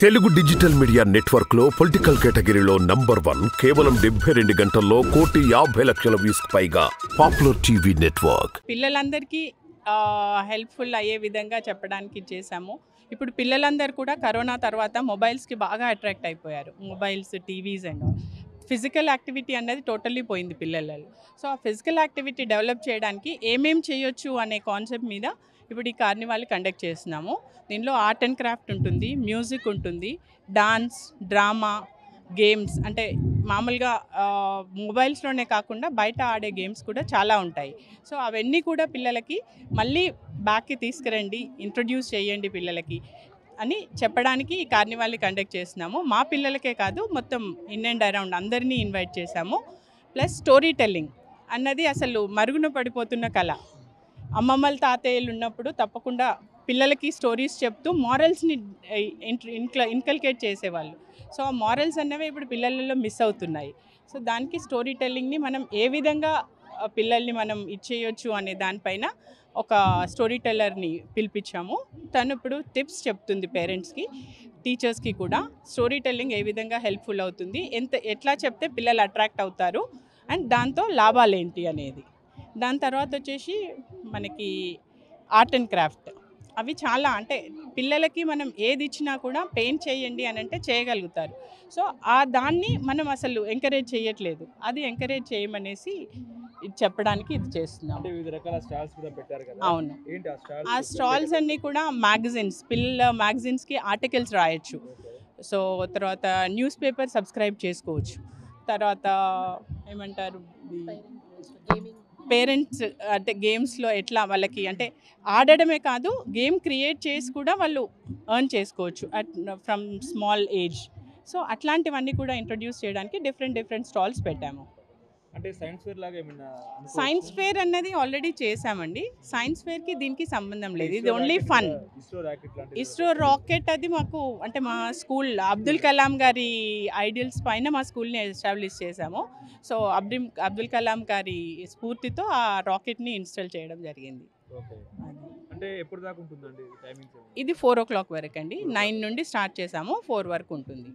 Telugu digital media network లో political కేటగిరీలో #1 కేవలం 72 గంటల్లో 1,50,00,000 వ్యూస్ పైగా పాపులర్ టీవీ నెట్వర్క్. పిల్లలందరికీ హెల్ప్ఫుల్ అయ్యే విధంగా చెప్పడానికి చేశాము. ఇప్పుడు పిల్లలందరూ కూడా కరోనా తర్వాత మొబైల్స్కి బాగా అట్రాక్ట్ అయిపోయారు. Mobiles, TVs and physical activity అనేది టోటల్లీ పోయింది పిల్లలలో. సో ఆ ఫిజికల్ యాక్టివిటీ డెవలప్ చేయడానికి ఏమేం చేయొచ్చు అనే కాన్సెప్ట్ మీద ఇప్పుడు ఈ కార్నివాల్ కండక్ట్ చేస్తున్నాము. దీనిలో ఆర్ట్ అండ్ క్రాఫ్ట్ ఉంటుంది, మ్యూజిక్ ఉంటుంది, డాన్స్, డ్రామా, గేమ్స్, అంటే మామూలుగా మొబైల్స్లోనే కాకుండా బయట ఆడే గేమ్స్ కూడా చాలా ఉంటాయి. సో అవన్నీ కూడా పిల్లలకి మళ్ళీ బ్యాక్కి తీసుకురండి, ఇంట్రొడ్యూస్ చేయండి పిల్లలకి అని చెప్పడానికి ఈ కార్నివాల్ని కండక్ట్ చేస్తున్నాము. మా పిల్లలకే కాదు, మొత్తం ఇన్ అండ్ అరౌండ్ అందరినీ ఇన్వైట్ చేశాము. ప్లస్ స్టోరీ టెల్లింగ్ అన్నది అసలు మరుగున పడిపోతున్న కళ. అమ్మమ్మల తాతయ్యలు ఉన్నప్పుడు తప్పకుండా పిల్లలకి స్టోరీస్ చెప్తూ మారల్స్ని ఇన్కల్కేట్ చేసేవాళ్ళు. సో ఆ మారల్స్ అన్నవి ఇప్పుడు పిల్లలలో మిస్ అవుతున్నాయి. సో దానికి స్టోరీ టెల్లింగ్ని మనం ఏ విధంగా పిల్లల్ని మనం ఇచ్చేయొచ్చు అనే దానిపైన ఒక స్టోరీ టెల్లర్ని పిలిపించాము. తను ఇప్పుడు టిప్స్ చెప్తుంది పేరెంట్స్కి, టీచర్స్కి కూడా. స్టోరీ టెల్లింగ్ ఏ విధంగా హెల్ప్ఫుల్ అవుతుంది, ఎట్లా చెప్తే పిల్లలు అట్రాక్ట్ అవుతారు అండ్ దాంతో లాభాలు ఏంటి అనేది. దాని తర్వాత వచ్చేసి మనకి ఆర్ట్ అండ్ క్రాఫ్ట్. అవి చాలా, అంటే పిల్లలకి మనం ఏది ఇచ్చినా కూడా పెయింట్ చేయండి అని అంటే చేయగలుగుతారు. సో ఆ దాన్ని మనం అసలు ఎంకరేజ్ చేయట్లేదు. అది ఎంకరేజ్ చేయమనేసి ఇది చెప్పడానికి ఇది చేస్తున్నాం. అవును, ఆ స్టాల్స్ అన్నీ కూడా మ్యాగజైన్స్, పిల్లల మ్యాగజైన్స్కి ఆర్టికల్స్ రాయొచ్చు. సో తర్వాత న్యూస్ పేపర్ సబ్స్క్రైబ్ చేసుకోవచ్చు. తర్వాత ఏమంటారు, పేరెంట్స్ అంటే గేమ్స్లో ఎట్లా వాళ్ళకి, అంటే ఆడడమే కాదు, గేమ్ క్రియేట్ చేసి కూడా వాళ్ళు ఎర్న్ చేసుకోవచ్చు ఫ్రమ్ స్మాల్ ఏజ్. సో అట్లాంటివన్నీ కూడా ఇంట్రొడ్యూస్ చేయడానికి డిఫరెంట్ స్టాల్స్ పెట్టాము. అంటే సైన్స్ ఫేర్ లాగా ఏమైనా? సైన్స్ ఫేర్ అన్నది ఆల్రెడీ చేసామండి. సైన్స్ ఫేర్కి దీనికి సంబంధం లేదు, ఇది ఓన్లీ ఫన్. ఇస్రో రాకెట్ అది మాకు, అంటే మా స్కూల్ అబ్దుల్ కలాం గారి ఐడియల్స్ పైన మా స్కూల్ని ఎస్టాబ్లిష్ చేశాము. సో అబ్దుల్ కలాం గారి స్ఫూర్తితో ఆ రాకెట్ని ఇన్స్టాల్ చేయడం జరిగింది. అంటే ఎప్పుడు దాకా ఉంటుందండి టైమింగ్స్? ఇది 4 o'clock వరకు అండి. 9 నుండి స్టార్ట్ చేసాము, 4 వరకు ఉంటుంది.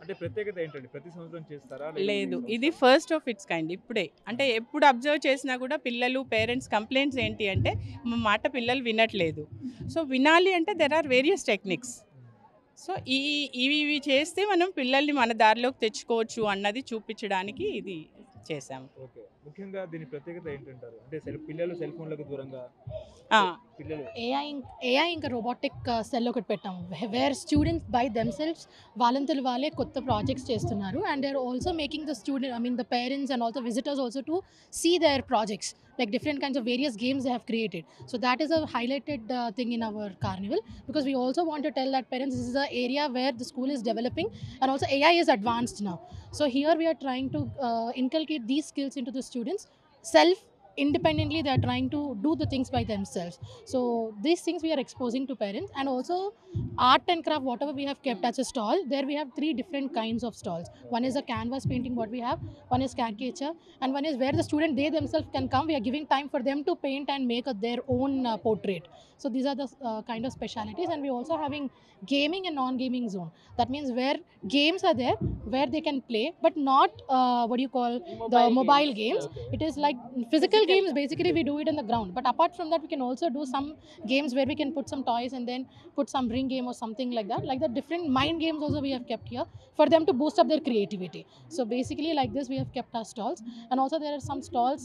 అంటే ప్రత్యేకత ఏంటండి? ప్రతి సంవత్సరం చేస్తారా? లేదు, ఇది ఫస్ట్ ఆఫ్ ఇట్స్ కైండ్. ఇప్పుడే, అంటే ఎప్పుడు అబ్జర్వ్ చేసినా కూడా పిల్లలు, పేరెంట్స్ కంప్లైంట్స్ ఏంటి అంటే మా మాట పిల్లలు వినట్లేదు. సో వినాలి అంటే there are various techniques. So ఇవి చేస్తే మనం పిల్లల్ని మన దారిలోకి తెచ్చుకోవచ్చు అన్నది చూపించడానికి ఇది చేసాము. ఓకే, ముఖ్యంగా దీని ప్రత్యేకత ఏంటంటారు? అంటే పిల్లలు సెల్ ఫోన్లకు దూరంగా పిల్లలు ఏఐ ఇంకా రోబోటిక్ సెల్ ఒకటి పెట్టాము, వేర్ స్టూడెంట్స్ బై దెమ్సెల్వ్స్ వాళ్ళంతలు వాళ్ళే కొత్త ప్రాజెక్ట్స్ చేస్తున్నారు. And they are also making the student, the parents and also visitors also to see their projects, like different kinds of various games they have created. So that is a highlighted thing in our carnival, because we also want to tell that parents, this is an area where the school is developing and also AI is advanced now. So here we are trying to inculcate these skills into the students. Independently they are trying to do the things by themselves. So these things we are exposing to parents. And also art and craft, whatever we have kept as a stall, there we have 3 different kinds of stalls. One is a canvas painting what we have, one is caricature, and one is where the student, they themselves can come. We are giving time for them to paint and make their own portrait. So these are the kind of specialities. And we also having gaming and non-gaming zone. That means where games are there, where they can play, but not what do you call the mobile games. It is like physical games. Basically we do it on the ground, but apart from that we can also do some games where we can put some toys and then put some ring game or something like that. Like the different mind games also we have kept here for them to boost up their creativity. So basically like this we have kept our stalls. And also there are some stalls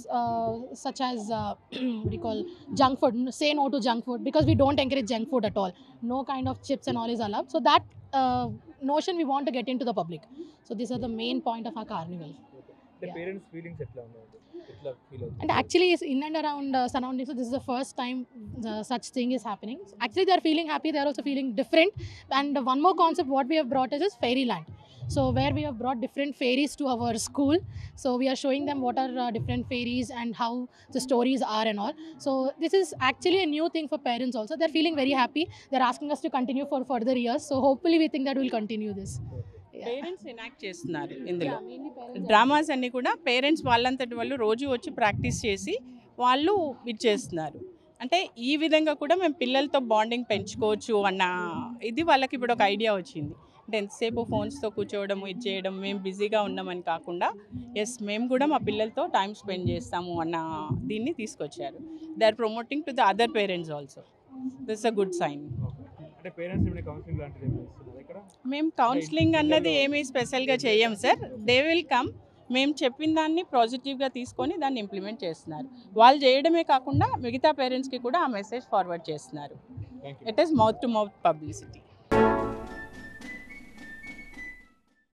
such as what do you call junk food. Say no to junk food, because we don't encourage junk food at all. No kind of chips and all is allowed. So that notion we want to get into the public. So these are the main point of our carnival. The parents feelings etla unnadu? And actually in and around surroundings, so this is the first time such thing is happening. Actually they are feeling happy, they are also feeling different. And one more concept what we have brought is Fairyland. So where we have brought different fairies to our school. So we are showing them what are different fairies and how the stories are and all. So this is actually a new thing for parents also. They're feeling very happy. They're asking us to continue for further years. So hopefully we think that we'll continue this. Parents enact చేస్తున్నారు ఇందులో. Dramas అన్నీ కూడా parents వాళ్ళంతటి వాళ్ళు రోజు వచ్చి practice చేసి వాళ్ళు ఇచ్చేస్తున్నారు. అంటే ఈ విధంగా కూడా మేము పిల్లలతో బాండింగ్ పెంచుకోవచ్చు అన్న ఇది వాళ్ళకి ఇప్పుడు ఒక ఐడియా వచ్చింది. అంటే ఎంతసేపు ఫోన్స్తో కూర్చోవడం ఇది చేయడం మేము బిజీగా ఉన్నామని కాకుండా మేము కూడా మా పిల్లలతో టైం స్పెండ్ చేస్తాము అన్న దీన్ని తీసుకొచ్చారు. They are promoting to the other parents also. This a good sign. అంటే పేరెంట్స్ ఏమైనా కౌన్సిలింగ్ లాంటిది ఏమైనా ఇస్తున్నారా ఇక్కడ? మేము కౌన్సిలింగ్ అన్నది ఏమీ స్పెషల్గా చేయం సార్. They will come. మేము చెప్పిన దాన్ని పాజిటివ్గా తీసుకొని దాన్ని ఇంప్లిమెంట్ చేస్తున్నారు. వాళ్ళు చేయడమే కాకుండా మిగతా పేరెంట్స్కి కూడా ఆ మెసేజ్ ఫార్వర్డ్ చేస్తున్నారు. Thank you. It is mouth to mouth publicity.